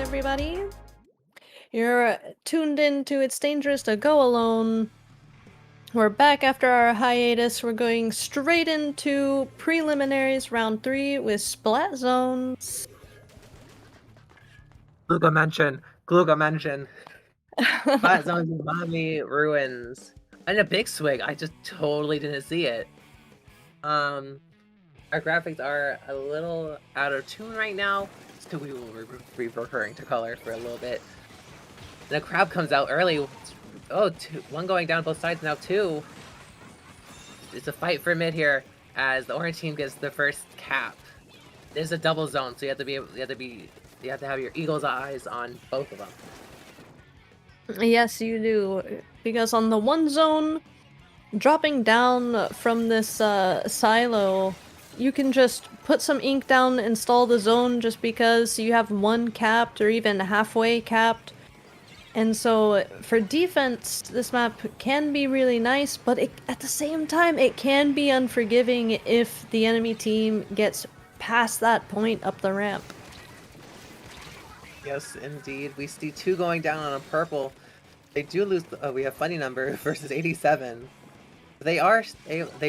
everybody. You're tuned in to It's Dangerous to Go Alone. We're back after our hiatus. We're going straight into preliminaries round 3 with Splat Zones. Gluga mention. Splat Zones and Mommy Ruins. And a big swig. I just totally didn't see it. Our graphics are a little out of tune right now, so we will be referring to color for a little bit. And a crab comes out early. Oh, one going down both sides now, two. It's a fight for mid here as the orange team gets the first cap. There's a double zone, so you have to have your eagle's eyes on both of them. Yes, you do. Because on the one zone, dropping down from this silo, you can just put some ink down, install the zone just because you have one capped or even halfway capped. And so for defense, this map can be really nice, but at the same time, it can be unforgiving if the enemy team gets past that point up the ramp. Yes, indeed. We see two going down on a purple. They do lose. We have funny number versus 87. They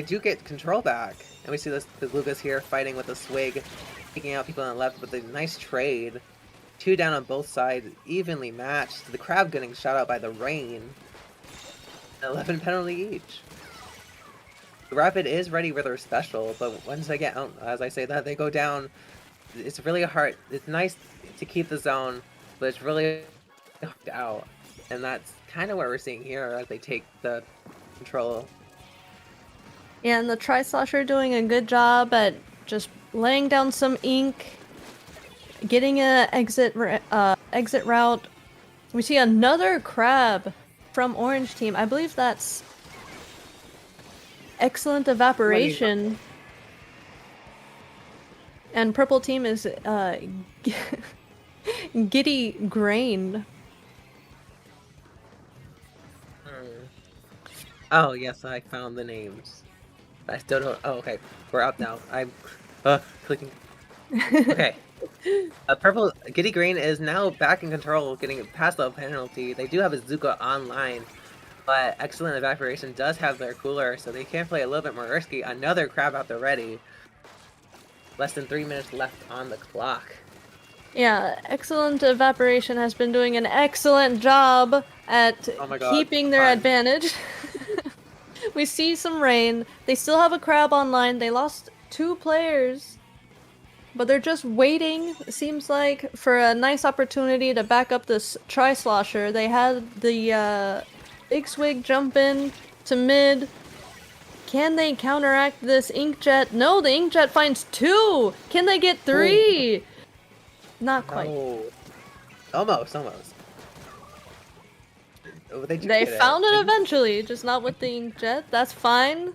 do get control back, and we see the Lugas here fighting with a swig, taking out people on the left with a nice trade. Two down on both sides, evenly matched. The crab getting shot out by the rain. 11 penalty each. The Rapid is ready for their special, but once they get out, as I say that, they go down. It's really hard. It's nice to keep the zone, but it's really hard out. And that's kind of what we're seeing here as they take the control. Yeah, and the Tri-Slosher doing a good job at just laying down some ink, getting an exit route. We see another crab from Orange Team. I believe that's Excellent Evaporation. And Purple Team is Giddy Grain. Oh yes, I found the names. I still don't. Oh, okay. We're up now. I'm clicking. Okay. Purple Giddy Green is now back in control, getting past the penalty. They do have a Zuka online, but Excellent Evaporation does have their cooler, so they can play a little bit more risky. Another crab out there ready. Less than 3 minutes left on the clock. Yeah, Excellent Evaporation has been doing an excellent job at keeping their advantage. We see some rain. They still have a crab online. They lost 2 players. But they're just waiting, it seems like, for a nice opportunity to back up this Tri-Slosher. They had the Big Swig jump in to mid. Can they counteract this Inkjet? No, the Inkjet finds 2! Can they get 3? Not quite. No. Almost. They found it eventually, just not with the Inkjet. That's fine.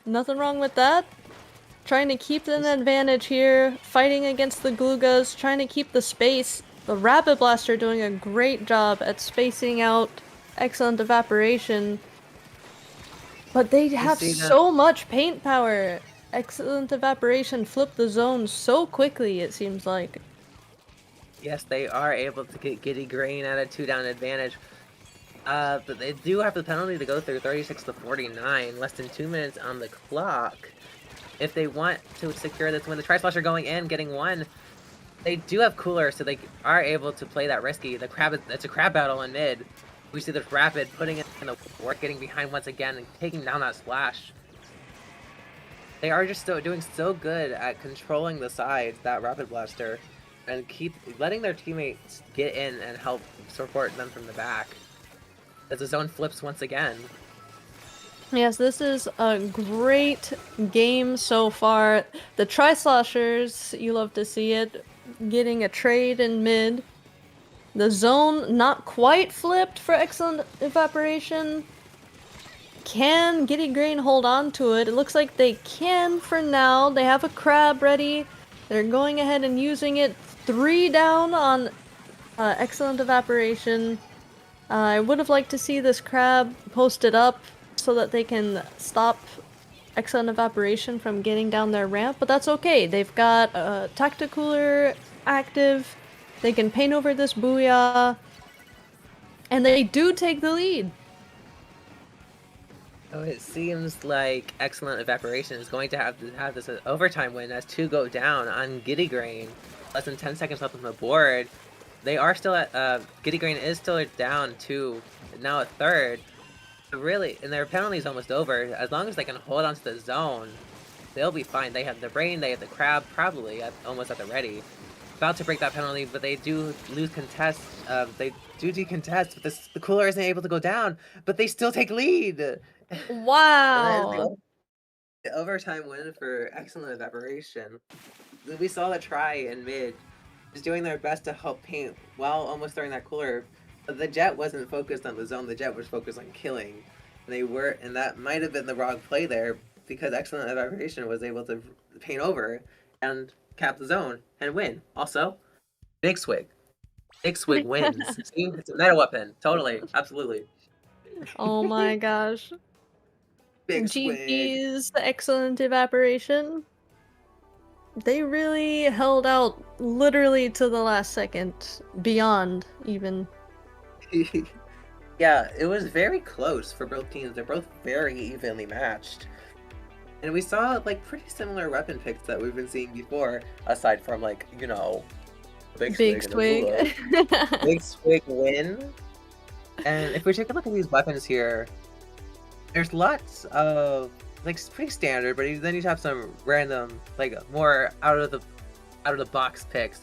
Nothing wrong with that. Trying to keep an advantage here, fighting against the Glugas, trying to keep the space. The Rapid Blaster doing a great job at spacing out Excellent Evaporation. But they have so much paint power. Excellent Evaporation flipped the zone so quickly, it seems like. Yes, they are able to get Giddy Grain at a 2-down advantage. But they do have the penalty to go through 36 to 49, less than 2 minutes on the clock. If they want to secure this win, the Tri-Slosher going in, getting 1. They do have cooler, so they are able to play that risky. It's a crab battle in mid. We see the Rapid putting it in the work, getting behind once again, and taking down that splash. They are just doing so good at controlling the sides, that Rapid Blaster, and keep letting their teammates get in and help support them from the back. As the zone flips once again. Yes, this is a great game so far. The Tri-Sloshers, you love to see it, getting a trade in mid. The zone not quite flipped for Excellent Evaporation. Can Giddy Grain hold on to it? It looks like they can for now. They have a crab ready. They're going ahead and using it. 3 down on Excellent Evaporation. I would have liked to see this crab posted up so that they can stop Excellent Evaporation from getting down their ramp, but that's okay. They've got a Tacticooler active. They can paint over this Booyah. And they do take the lead. So it seems like Excellent Evaporation is going to have this overtime win as 2 go down on Giddy Grain. Less than 10 seconds left on the board. They are still at, Giddy Grain is still down 2, now a third. Really, and their penalty is almost over. As long as they can hold on to the zone, they'll be fine. They have the brain, they have the crab, probably almost at the ready. About to break that penalty, but they do lose contest. They do decontest, but the cooler isn't able to go down, but they still take lead. Wow. The overtime win for Excellent Evaporation. We saw the try in mid, just doing their best to help paint while almost throwing that cooler. But the Jet wasn't focused on the zone, the Jet was focused on killing. And that might have been the wrong play there, because Excellent Evaporation was able to paint over and cap the zone and win. Also, Big Swig. Big Swig wins. See, it's a meta weapon. Totally. Absolutely. Oh my gosh. Big Swig. GG's Excellent Evaporation. They really held out literally to the last second. Beyond, even. Yeah, it was very close for both teams. They're both very evenly matched. And we saw, like, pretty similar weapon picks that we've been seeing before, aside from, like, you know, Big Swig. Big Swig win. And if we take a look at these weapons here, there's lots of, like, pretty standard, but then you have some random, like, more out of the box picks.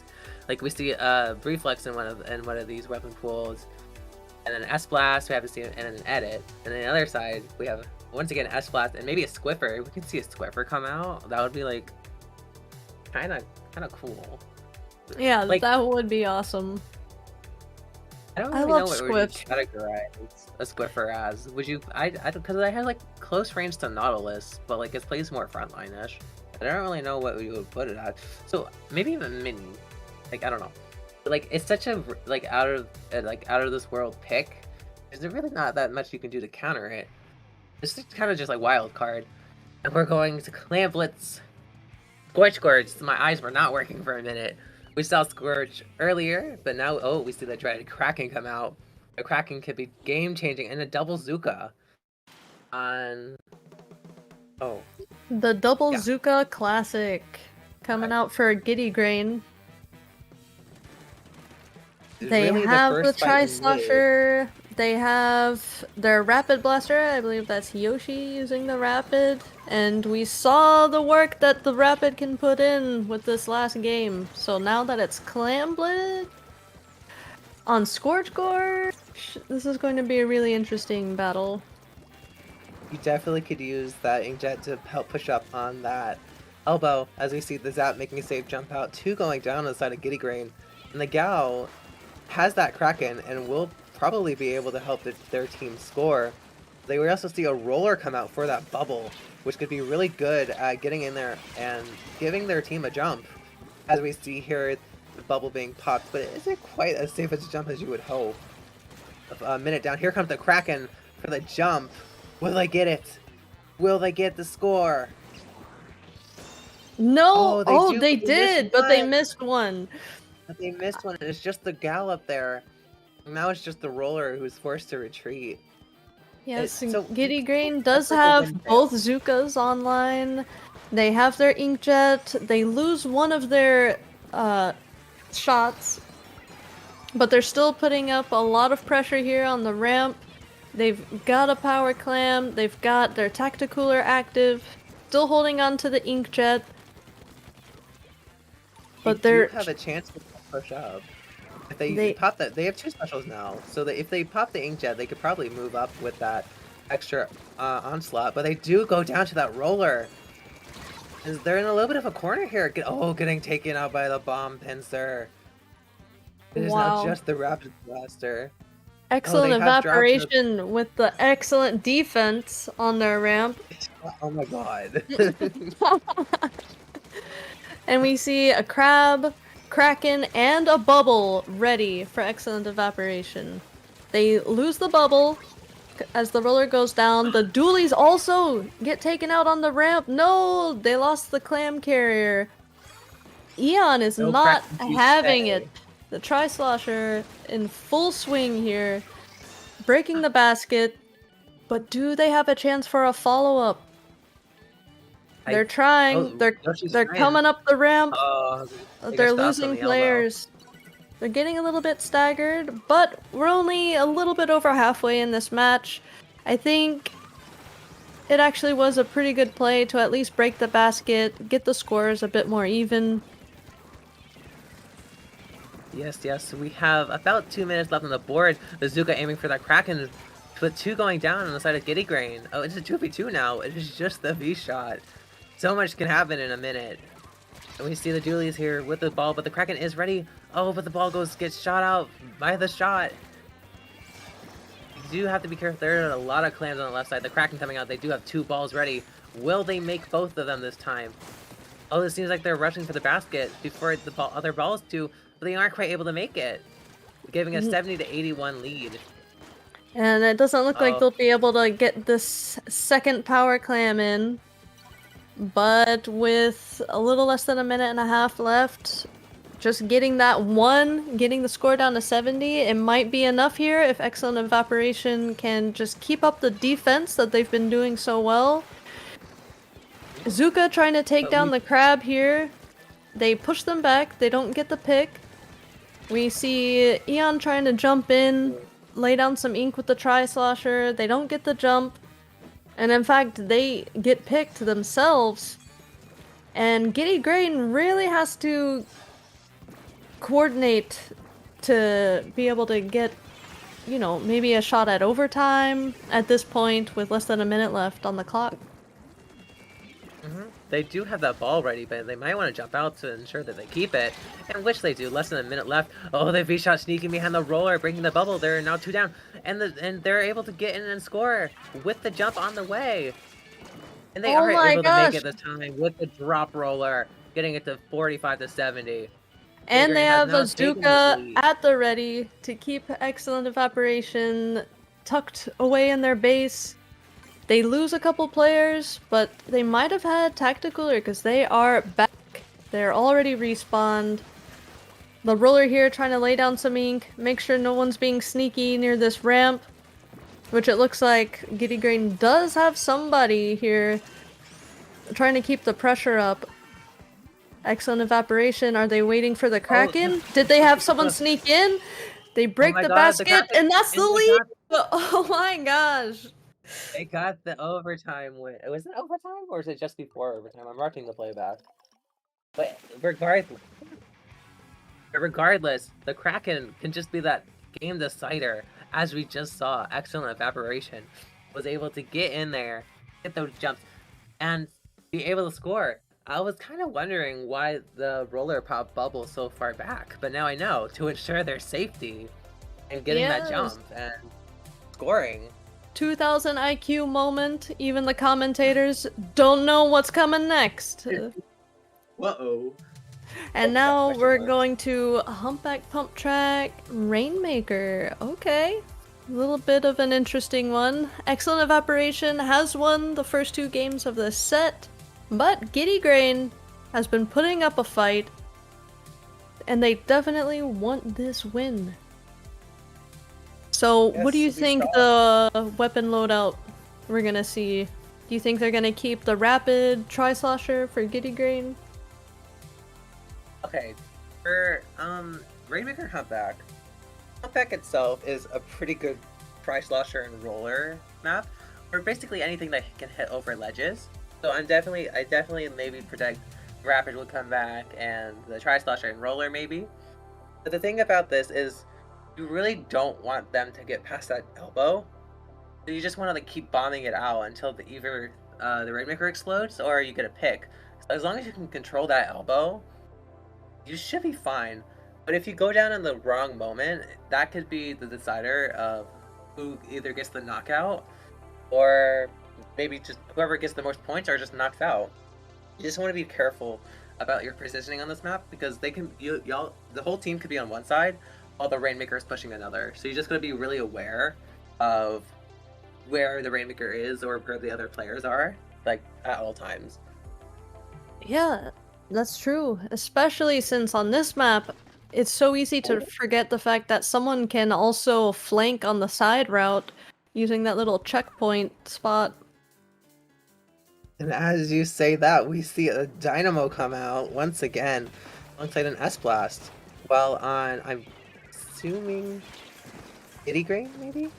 Like we see Reflex in one of these weapon pools, and then S-Blast we have to see, and then an Edit. And then the other side we have once again S-Blast and maybe a Squiffer. We can see a Squiffer come out. That would be like kind of cool. Yeah, like, that would be awesome. I don't really know what we would categorize a Squiffer as. Would you? I because I had like close range to Nautilus, but like it plays more frontline-ish. I don't really know what we would put it at. So maybe even mini. Like I don't know. But, like it's such a like out of this world pick. There's really not that much you can do to counter it. It's kind of just like wild card. And we're going to Clamblitz. Gorge. My eyes were not working for a minute. We saw Scorch earlier, but now, we see the dreaded Kraken come out. The Kraken could be game-changing, and a double Zuka on... The double Zuka Classic coming out for Giddy Grain. They really have the Tri-Slasher, they have their Rapid Blaster, I believe that's Yoshi using the Rapid, and we saw the work that the Rapid can put in with this last game. So now that it's Clamblitz on Scorch Gorge, this is going to be a really interesting battle. You definitely could use that Inkjet to help push up on that elbow, as we see the Zap making a safe jump out, 2 going down on the side of Giddy Grain, and the Gal has that Kraken and will probably be able to help their team score. They will also see a roller come out for that bubble, which could be really good at getting in there and giving their team a jump. As we see here, the bubble being popped, but it isn't quite as safe as a jump as you would hope. A minute down, here comes the Kraken for the jump. Will they get it? Will they get the score? No! They did, but they missed one. But they missed one, and it's just the Gal up there. Now it's just the roller who's forced to retreat. Yes, so Giddy Grain does have both Zukas online. They have their Inkjet. They lose one of their shots, but they're still putting up a lot of pressure here on the ramp. They've got a Power Clam. They've got their Tacticooler active. Still holding on to the Inkjet. But they have a chance to push up. If they pop that, they have 2 specials now. So that if they pop the Inkjet, they could probably move up with that extra onslaught. But they do go down to that roller. They're in a little bit of a corner here. Getting taken out by the bomb pincer. It is not just the Rapid Blaster. Excellent Evaporation with the excellent defense on their ramp. Oh my god. And we see a Crab, Kraken, and a Bubble ready for Excellent Evaporation. They lose the Bubble as the roller goes down. The Dualies also get taken out on the ramp. No, they lost the Clam Carrier. Eon is not having it. The Tri-Slosher in full swing here, breaking the basket, but do they have a chance for a follow-up? They're trying. Oh, Yoshi's They're trying. coming up the ramp. Oh, they got They're stopped on losing the elbow. players. They're getting a little bit staggered, but we're only a little bit over halfway in this match. I think it actually was a pretty good play to at least break the basket, get the scores a bit more even. Yes, yes. We have about 2 minutes left on the board. Bazooka aiming for that Kraken, with 2 going down on the side of Giddy Grain. Oh, it's a 2v2 now. It is just the V shot. So much can happen in a minute. And we see the Julies here with the ball, but the Kraken is ready. Oh, but the ball gets shot out by the shot. You do have to be careful. There are a lot of clams on the left side. The Kraken coming out. They do have 2 balls ready. Will they make both of them this time? Oh, it seems like they're rushing for the basket before the other balls do, but they aren't quite able to make it, giving a 70 to 81 lead. And it doesn't look like they'll be able to get this second power clam in. But with a little less than a minute and a half left, just getting that one, getting the score down to 70, it might be enough here if Excellent Evaporation can just keep up the defense that they've been doing so well. Zuka trying to take down the crab here. They push them back, they don't get the pick. We see Eon trying to jump in, lay down some ink with the Tri-Slosher, they don't get the jump. And in fact, they get picked themselves. And Giddy Grain really has to coordinate to be able to get, you know, maybe a shot at overtime at this point with less than a minute left on the clock. They do have that ball ready, but they might want to jump out to ensure that they keep it, and which they do. Less than a minute left. Oh, the V-shot sneaking behind the roller, breaking the bubble. They're now 2 down, and they're able to get in and score with the jump on the way. And they are able to make it this time with the drop roller, getting it to 45 to 70. And they have Bazooka at the ready to keep Excellent Evaporation tucked away in their base. They lose a couple players, but they might have had tactical because they are back. They're already respawned. The roller here trying to lay down some ink, make sure no one's being sneaky near this ramp, which it looks like Giddy Grain does have somebody here trying to keep the pressure up. Excellent Evaporation, are they waiting for the Kraken? Did they have someone sneak in? They break the basket, and that's the lead! Oh my gosh! They got the overtime win. Was it overtime or is it just before overtime? I'm marking the playback. But regardless, the Kraken can just be that game decider, as we just saw. Excellent Evaporation was able to get in there, get those jumps, and be able to score. I was kind of wondering why the roller popped bubble so far back, but now I know, to ensure their safety and getting that jump and scoring. 2000 IQ moment. Even the commentators don't know what's coming next. Uh-oh. And now we're going to Humpback Pump Track Rainmaker. Okay. A little bit of an interesting one. Excellent Evaporation has won the first 2 games of this set, but Giddy Grain has been putting up a fight, and they definitely want this win. So, what do you think the weapon loadout we're gonna see? Do you think they're gonna keep the rapid Tri-Slosher for Giddy Grain? Okay, for Rainmaker Humpback. Humpback itself is a pretty good Tri-Slosher and roller map, or basically anything that can hit over ledges. So I definitely maybe predict Rapid would come back and the Tri-Slosher and roller maybe. But the thing about this is you really don't want them to get past that elbow. So you just want to keep bombing it out until either the Rainmaker explodes or you get a pick. So as long as you can control that elbow, you should be fine. But if you go down in the wrong moment, that could be the decider of who either gets the knockout or maybe just whoever gets the most points or just knocks out. You just want to be careful about your positioning on this map because they can the whole team could be on one side while the Rainmaker is pushing another. So you just gotta be really aware of where the Rainmaker is or where the other players are, like at all times. Yeah, that's true. Especially since on this map, It's so easy to forget the fact that someone can also flank on the side route using that little checkpoint spot. And as you say that, we see a Dynamo come out once again alongside an S-Blast. While on, I'm assuming, Giddy Grain, maybe?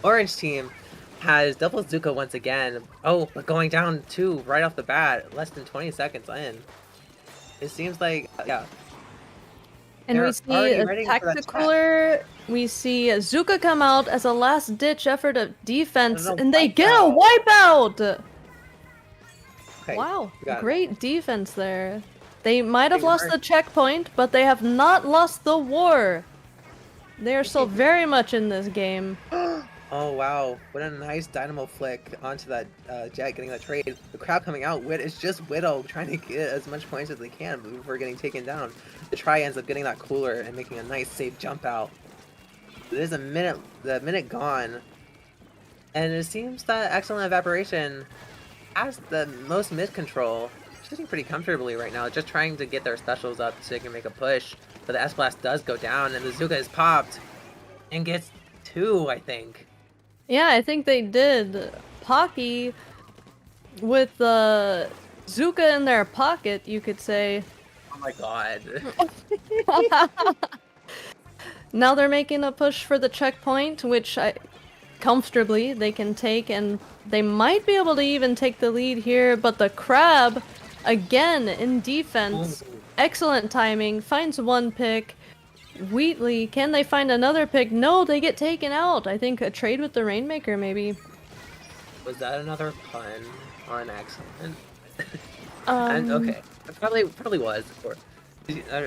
Orange team has double Zuko once again. Oh, but going down two right off the bat, less than 20 seconds in. It seems like, yeah. And we see a Tacticooler, we see Zuka come out as a last-ditch effort of defense, and they get a wipeout! Okay, wow, great defense there. They might have lost the checkpoint, but they have not lost the war. They are still very much in this game. Oh wow, what a nice dynamo flick onto that Jet getting that trade. The crowd coming out, it's just Widow trying to get as much points as they can before getting taken down. The try ends up getting that cooler and making a nice safe jump out. There's the minute gone. And it seems that Excellent Evaporation has the most mid control. Sitting pretty comfortably right now, just trying to get their specials up so they can make a push. But the S-Blast does go down and the Zuka is popped and gets 2, I think. Yeah, I think they did. Pocky, with the Zuka in their pocket, you could say. Oh my god. Now they're making a push for the checkpoint, which comfortably they can take, and they might be able to even take the lead here, but the Crab, again in defense, excellent timing, finds one pick. Wheatley, can they find another pick? No, they get taken out. I think a trade with the Rainmaker, maybe. Was that another pun on Excellent? And, okay, it probably was, or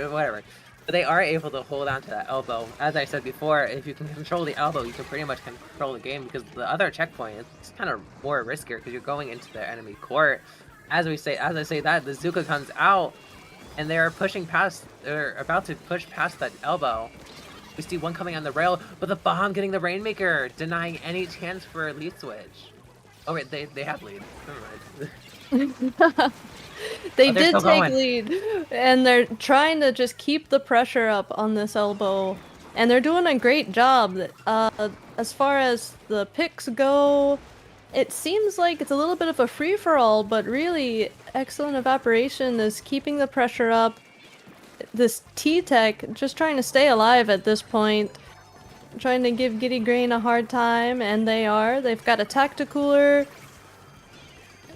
whatever. But they are able to hold on to that elbow. As I said before, if you can control the elbow, you can pretty much control the game, because the other checkpoint is kind of more riskier because you're going into their enemy court. As I say that, the Zuka comes out. And they're about to push past that elbow. We see one coming on the rail, but the bomb getting the Rainmaker, denying any chance for a lead switch. Oh wait, they have lead. Never mind. They did take lead, and they're trying to just keep the pressure up on this elbow. And they're doing a great job. As far as the picks go, it seems like it's a little bit of a free-for-all, but really, Excellent Evaporation is keeping the pressure up. This T-Tech just trying to stay alive at this point. Trying to give Giddy Grain a hard time, and they are. They've got a Tacticooler.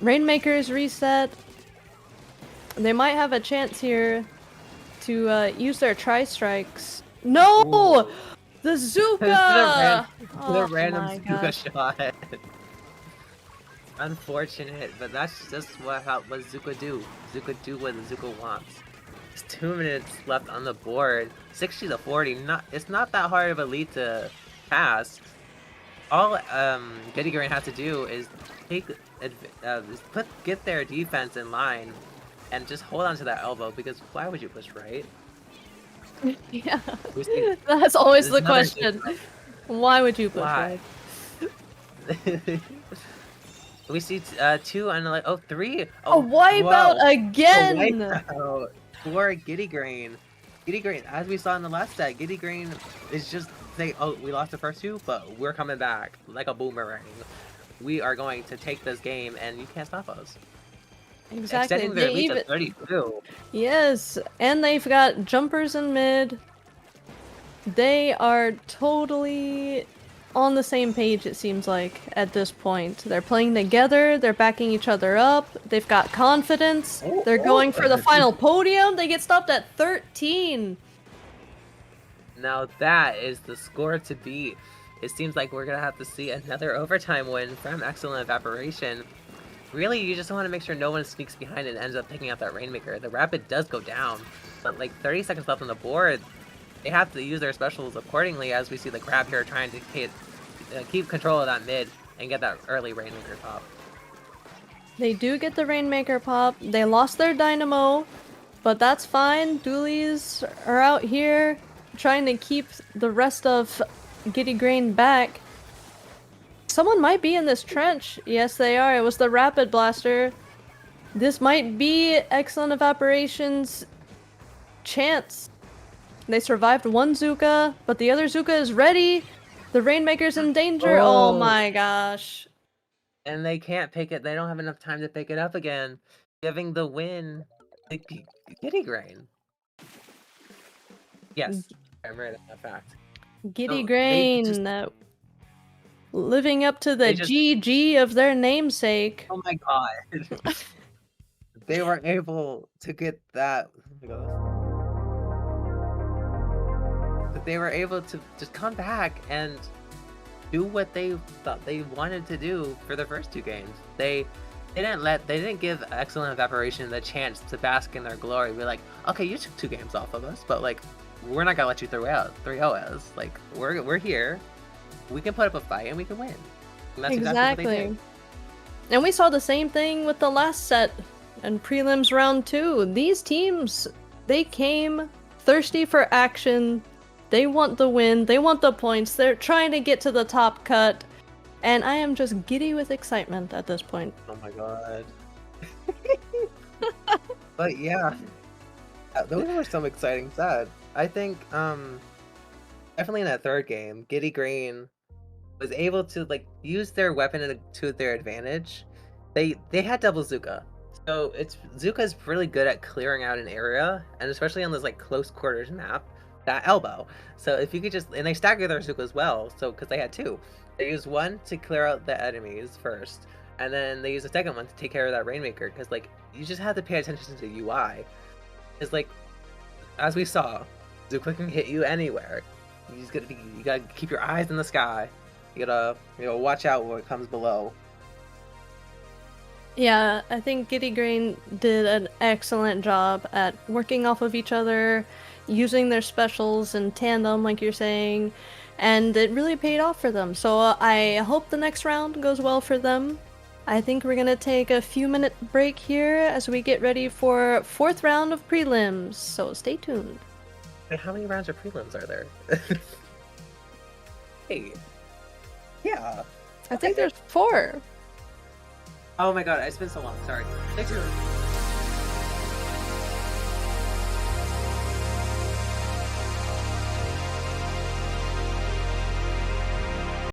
Rainmaker's reset. They might have a chance here to use their Tri-Strikes. No! Ooh. The Zuka! The random Zuka shot. Unfortunate, but that's just what Zuka do. Zuka do what Zuka wants. There's 2 minutes left on the board. 60 to 40. It's not that hard of a lead to pass. All Giddy Grain has to do is get their defense in line and just hold on to that elbow, because why would you push right? Yeah, that's always the question. Why would you push right? We see 2 and like 3. Oh, a wipeout again! A wipeout for Giddy Grain. Giddy Grain, as we saw in the last set, Giddy Grain is just saying, "Oh, we lost the first 2, but we're coming back like a boomerang. We are going to take this game, and you can't stop us." Exactly. Extending their lead to 32. Yes, and they've got jumpers in mid. They are totally on the same page, it seems like, at this point. They're playing together, they're backing each other up, they've got confidence, they're going for the final podium, they get stopped at 13! Now that is the score to beat. It seems like we're gonna have to see another overtime win from Excellent Evaporation. Really, you just want to make sure no one sneaks behind and ends up picking up that Rainmaker. The Rapid does go down, but like 30 seconds left on the board. They have to use their specials accordingly, as we see the Crab here trying to keep control of that mid and get that early Rainmaker pop. They do get the Rainmaker pop. They lost their Dynamo, but that's fine. Doolies are out here trying to keep the rest of Giddy Grain back. Someone might be in this trench. Yes, they are. It was the Rapid Blaster. This might be Excellent Evaporation's chance They survived one Zuka, but the other Zuka is ready. The Rainmaker's in danger. Oh Oh, my gosh. and they can't pick it. They don't have enough time to pick it up again, giving the win to Giddy Grain. Yes, I'm right on that fact. Giddy So Grain, living up to the they just GG of their namesake. oh my god. They were able to get that. Oh my god. But they were able to just come back and do what they thought they wanted to do for the first two games. They didn't give Excellent Evaporation the chance to bask in their glory. We're like, okay, you took 2 games off of us, but like, we're not gonna let you 3-0 us. Like, we're here. We can put up a fight and we can win. And that's exactly what they did. And we saw the same thing with the last set and prelims round 2. These teams, they came thirsty for action. They want the win. They want the points. They're trying to get to the top cut. And I am just giddy with excitement at this point. Oh my god. But yeah, those were some exciting sets. I think definitely in that third game, Giddy Green was able to like use their weapon to their advantage. They had double Zuka, so Zuka's really good at clearing out an area, and especially on this like close quarters map, that elbow. So if you could just and they stagger their Zuka as well, so because they had 2, they used one to clear out the enemies first, and then they used the second one to take care of that Rainmaker. Because like you just have to pay attention to the UI. It's like as we saw, Zuka can hit you anywhere. You gotta keep your eyes in the sky. You gotta watch out what comes below. Yeah, I think Giddy Green did an excellent job at working off of each other, using their specials in tandem, like you're saying, and it really paid off for them. So I hope the next round goes well for them. I think we're gonna take a few minute break here as we get ready for 4th round of prelims, so stay tuned. Wait, how many rounds of prelims are there? Hey. Yeah. I think there's 4. Oh my god, it's been so long. Sorry. Stay tuned.